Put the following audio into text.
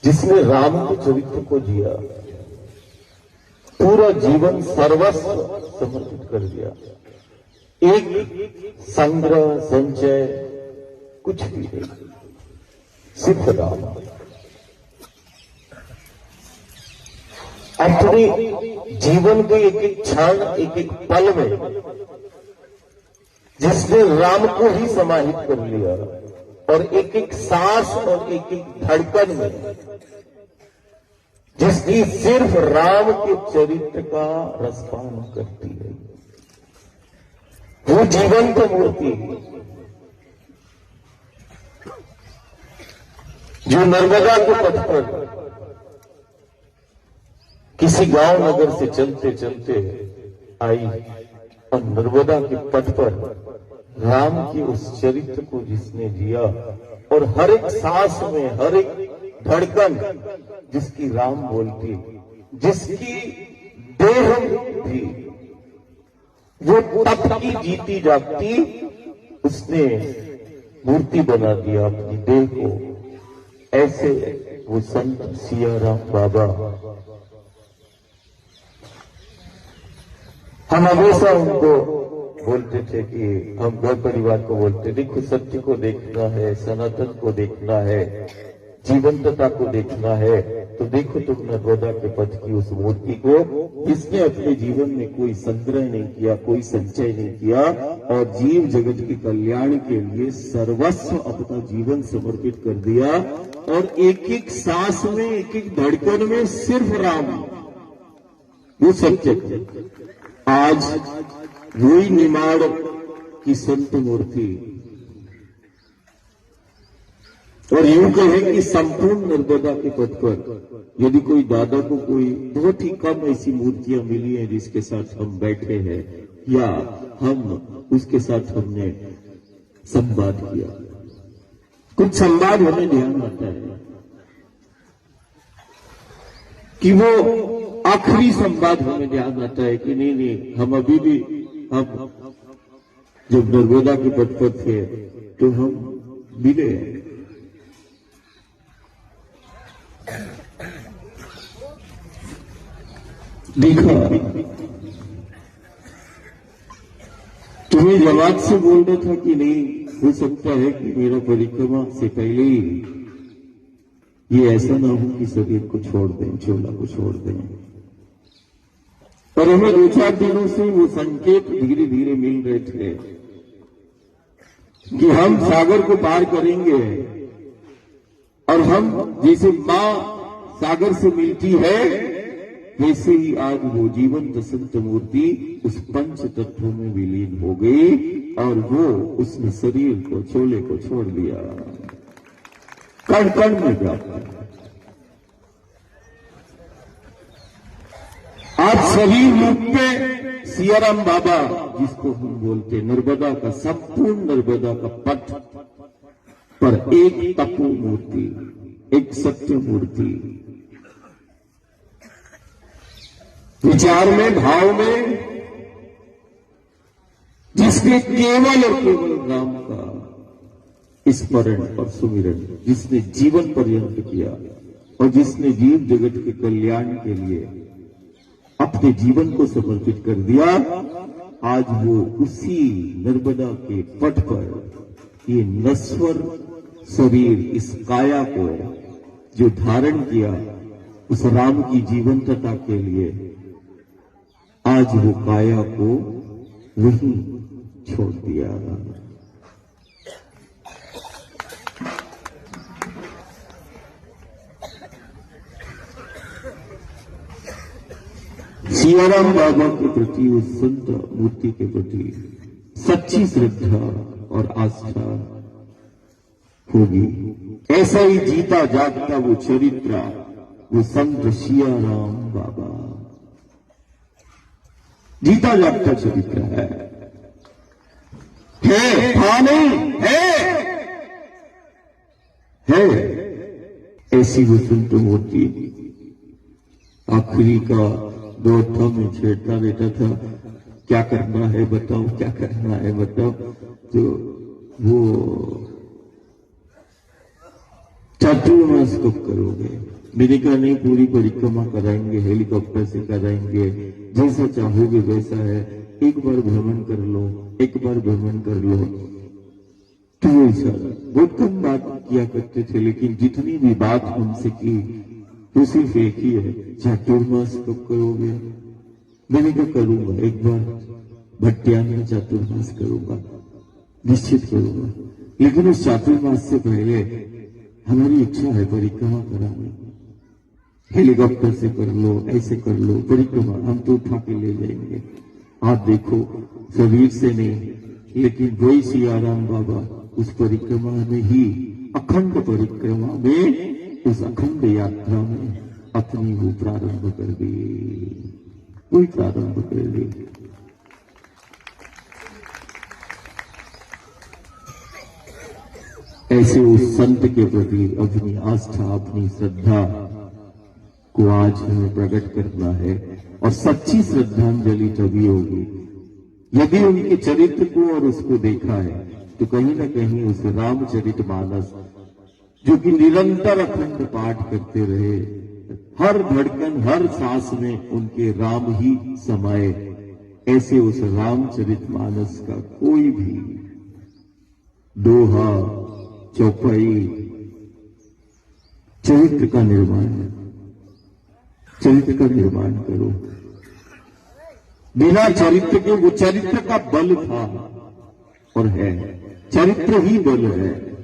जिसने राम के चरित्र को जिया, पूरा जीवन सर्वस्व समर्पित कर दिया, एक संग्रह संचय कुछ भी नहीं, सिर्फ राम। अपने जीवन के एक एक क्षण, एक एक पल में जिसने राम को ही समाहित कर लिया, और एक एक सांस और एक एक धड़कन में जिसकी सिर्फ राम के चरित्र का रसपान करती है, वो जीवंत मूर्ति जो नर्मदा के तट पर किसी गांव नगर से चलते चलते आई और नर्मदा के तट पर राम के उस चरित्र को जिसने जिया, और हर एक सांस में, हर एक धड़कन जिसकी राम बोलती, जिसकी देह थी वो तप की जीती जागती, उसने मूर्ति बना दिया अपनी देह को। ऐसे वो संत सियाराम बाबा, हम हमेशा उनको बोलते थे कि हम घर परिवार को बोलते, देखो सत्य को देखना है, सनातन को देखना है, जीवंतता को देखना है, तो देखो तुम नर्मदा के पथ की उस मूर्ति को, जिसने अपने जीवन में कोई संग्रह नहीं किया, कोई संचय नहीं किया, और जीव जगत के कल्याण के लिए सर्वस्व अपना जीवन समर्पित कर दिया, और एक एक सांस में, एक एक धड़कन में सिर्फ राम, वो सत्य। आज वही निमाड़ की संत मूर्ति, और यूं कहें कि संपूर्ण नर्मदा के पथ पर यदि कोई दादा को कोई बहुत ही कम ऐसी मूर्तियां मिली हैं जिसके साथ हम बैठे हैं, या हम उसके साथ हमने संवाद किया, कुछ संवाद हमें ध्यान आता है कि वो आखिरी संवाद हमें ध्यान आता है कि नहीं, हम अभी भी, हम जब नर्मदा के पथ पर थे तो हम मिले। देखा, तुम्हें जमात से बोल रहा था कि नहीं, हो सकता है कि मेरा परिक्रमा से पहले ही ये ऐसा ना हो कि शरीर को छोड़ दें, चोला को छोड़ दें। पर हमें 2-4 दिनों से वो संकेत धीरे धीरे मिल रहे थे कि हम सागर को पार करेंगे, और हम जैसे मां सागर से मिलती है, वैसे ही आज वो जीवंत संत मूर्ति उस पंच तत्वों में विलीन हो गई, और वो उसने शरीर को, चोले को छोड़ दिया, कण कण में जाता। आज शरीर रूप में सियाराम बाबा, जिसको हम बोलते नर्मदा का, संपूर्ण नर्मदा का पथ पर एक तपो मूर्ति, एक सत्य मूर्ति, विचार में, भाव में, जिसने केवल और केवल राम का स्मरण और सुमिरन, जिसने जीवन पर्यंत किया, और जिसने जीव जगत के कल्याण के लिए अपने जीवन को समर्पित कर दिया, आज वो उसी नर्मदा के पट पर ये नश्वर शरीर, इस काया को जो धारण किया उस राम की जीवंतता के लिए, आज वो काया को वहीं छोड़ दिया। सियाराम बाबा के प्रति, उस संत मूर्ति के प्रति सच्ची श्रद्धा और आस्था होगी। ऐसा ही जीता जागता वो चरित्र, वो संत सियाराम बाबा जीता जागता चरित्र है, था नहीं, है। ऐसी वो संत मूर्ति आखिरी का दौर था, मैं छेड़ता रहता था, क्या करना है बताओ, क्या करना है बताओ, तो वो चातुर्मास कब करोगे? मैंने कहा नहीं, पूरी परिक्रमा कराएंगे, हेलीकॉप्टर से कराएंगे, जैसा चाहोगे वैसा है, एक बार भ्रमण कर लो, एक बार भ्रमण कर लो। तो ऐसा बहुत कम बात किया करते थे, लेकिन जितनी भी बात हमसे की तो सिर्फ एक ही है, चातुर्मास कब करोगे? मैंने कहा करूंगा, एक बार भट्टिया में चातुर्मास करूंगा, निश्चित करूंगा, लेकिन उस चातुर्मास से पहले हमारी इच्छा है परिक्रमा कराने। हेलीकॉप्टर से कर लो, ऐसे कर लो परिक्रमा, हम तो उठा के ले जाएंगे। आप देखो, शरीर से नहीं, लेकिन वही सियाराम बाबा उस परिक्रमा में ही, अखंड परिक्रमा में, उस अखंड यात्रा में अपनी वो प्रारंभ कर दी, कोई प्रारंभ कर दी। ऐसे उस संत के प्रति अपनी आस्था, अपनी श्रद्धा को आज हमें प्रकट करना है, और सच्ची श्रद्धांजलि तभी होगी यदि उनके चरित्र को और उसको देखा है, तो कहीं ना कहीं उस रामचरितमानस, जो कि निरंतर अखंड पाठ करते रहे, हर धड़कन हर सांस में उनके राम ही समाये, ऐसे उस रामचरितमानस का कोई भी दोहा, चौपाई, चरित्र का निर्माण करो। बिना चरित्र के, वो चरित्र का बल था और है, चरित्र ही बल है।